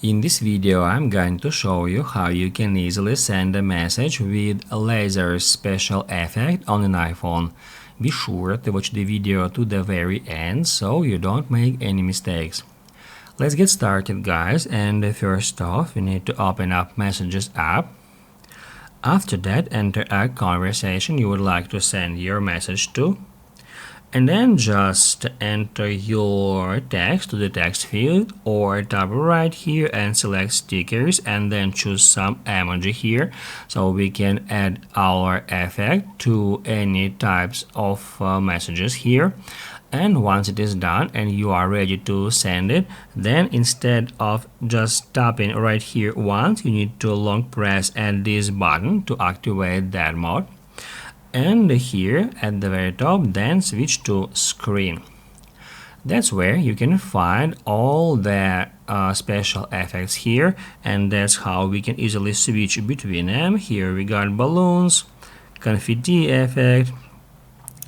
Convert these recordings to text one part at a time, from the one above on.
In this video, I'm going to show you how you can easily send a message with a laser special effect on an iPhone. Be sure to watch the video to the very end so you don't make any mistakes. Let's get started, guys, and first off, you need to open up Messages app. After that, enter a conversation you would like to send your message to. And then just enter your text to the text field or tap right here and select stickers and then choose some emoji here so we can add our effect to any types of messages here. And once it is done and you are ready to send it, then instead of just tapping right here once, you need to long press at this button to activate that mode. And here at the very top, then switch to screen. That's where you can find all the special effects here, and that's how we can easily switch between them. Here we got balloons, confetti effect,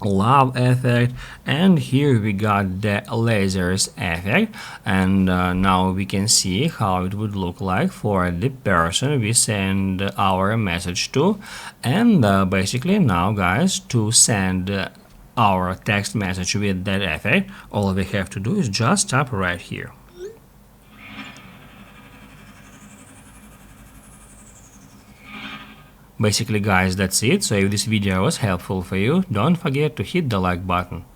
love effect, and here we got the lasers effect. And now we can see how it would look like for the person we send our message to. And basically now, guys, to send our text message with that effect, all we have to do is just tap right here. Basically, guys, that's it. So if this video was helpful for you, don't forget to hit the like button.